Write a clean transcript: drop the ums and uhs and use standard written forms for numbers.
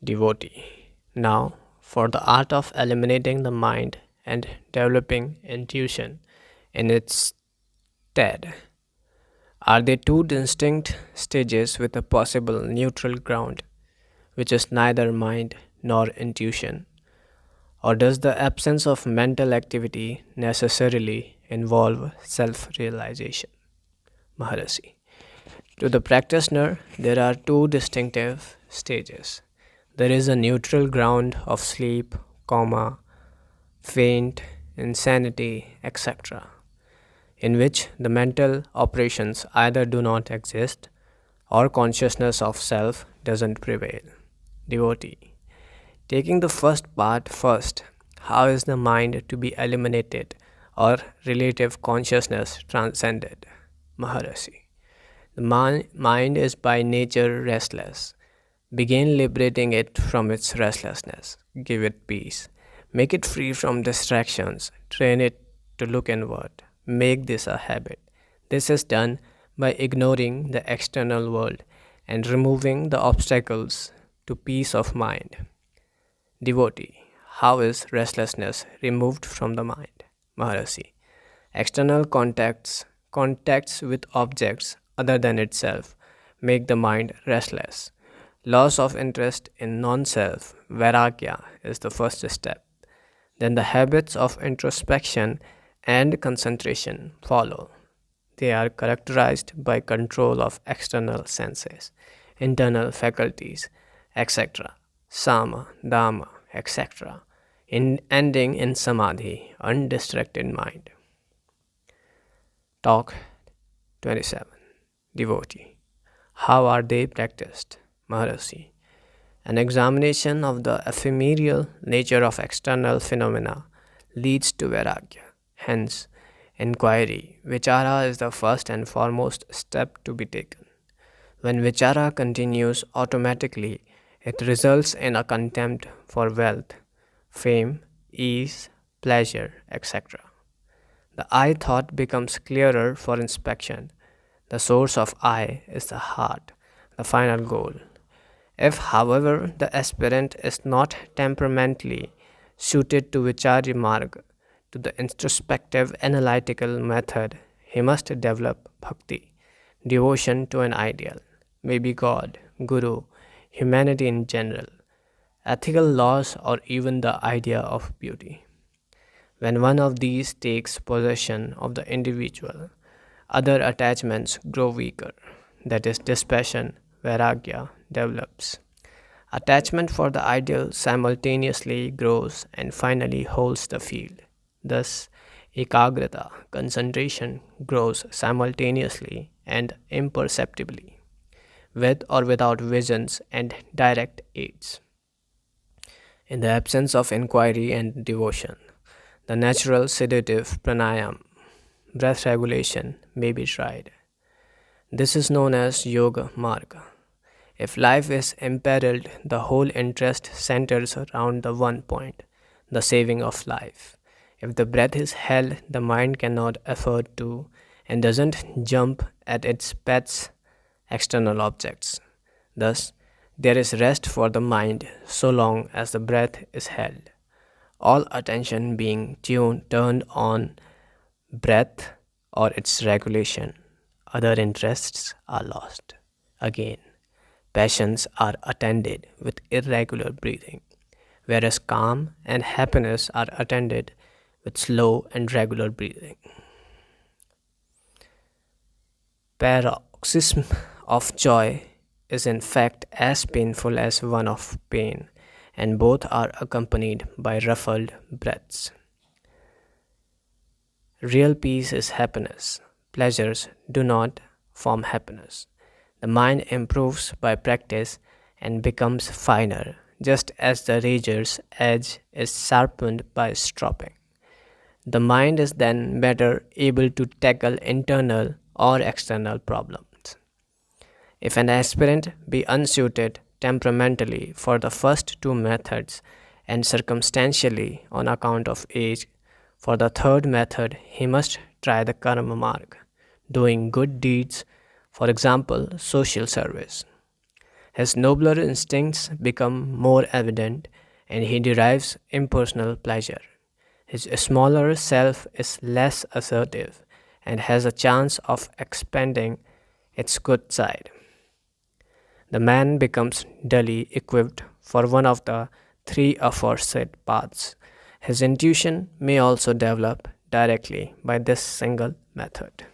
Devotee. Now, for the art of eliminating the mind and developing intuition in its stead. Are they two distinct stages with a possible neutral ground, which is neither mind nor intuition? Or does the absence of mental activity necessarily involve self realization? Maharishi. To the practitioner, there are two distinctive stages. There is a neutral ground of sleep, coma, faint, insanity, etc., in which the mental operations either do not exist or consciousness of self doesn't prevail. Devotee. Taking the first part first, how is the mind to be eliminated or relative consciousness transcended? Maharishi. The mind is by nature restless. Begin liberating it from its restlessness. Give it peace. Make it free from distractions. Train it to look inward. Make this a habit. This is done by ignoring the external world and removing the obstacles to peace of mind. Devotee. How is restlessness removed from the mind? Maharishi. External contacts with objects other than itself, make the mind restless. Loss of interest in non self, vairagya, is the first step. Then the habits of introspection and concentration follow. They are characterized by control of external senses, internal faculties, etc., sama, dhamma, etc., in ending in samadhi, undistracted mind. Talk 27. Devotee. How are they practiced? Maharishi. An examination of the ephemeral nature of external phenomena leads to vairagya. Hence, inquiry, vichara, is the first and foremost step to be taken. When vichara continues automatically, it results in a contempt for wealth, fame, ease, pleasure, etc. The I thought becomes clearer for inspection. The source of I is the heart, the final goal. If, however, the aspirant is not temperamentally suited to Vichari Marg, to the introspective analytical method, he must develop bhakti, devotion to an ideal, maybe God, Guru, humanity in general, ethical laws, or even the idea of beauty. When one of these takes possession of the individual, other attachments grow weaker. That is, dispassion, vairagya, develops. Attachment for the ideal simultaneously grows and finally holds the field. Thus, ekagrata, concentration, grows simultaneously and imperceptibly, with or without visions and direct aids. In the absence of inquiry and devotion, the natural sedative pranayam, breath regulation, may be tried. This is known as yoga marga. If life is imperiled, the whole interest centers around the one point, the saving of life. If the breath is held, the mind cannot afford to and doesn't jump at its pets, external objects. Thus, there is rest for the mind so long as the breath is held. All attention being turned on breath or its regulation, other interests are lost. Again, passions are attended with irregular breathing, whereas calm and happiness are attended with slow and regular breathing. Paroxysm of joy is in fact as painful as one of pain, and both are accompanied by ruffled breaths. Real peace is happiness. Pleasures do not form happiness. The mind improves by practice and becomes finer, just as the razor's edge is sharpened by stropping. The mind is then better able to tackle internal or external problems. If an aspirant be unsuited temperamentally for the first two methods and circumstantially on account of age, for the third method he must try the karma marg, doing good deeds, for example, social service. His nobler instincts become more evident and he derives impersonal pleasure. His smaller self is less assertive and has a chance of expanding its good side. The man becomes dully equipped for one of the three aforesaid paths. His intuition may also develop directly by this single method.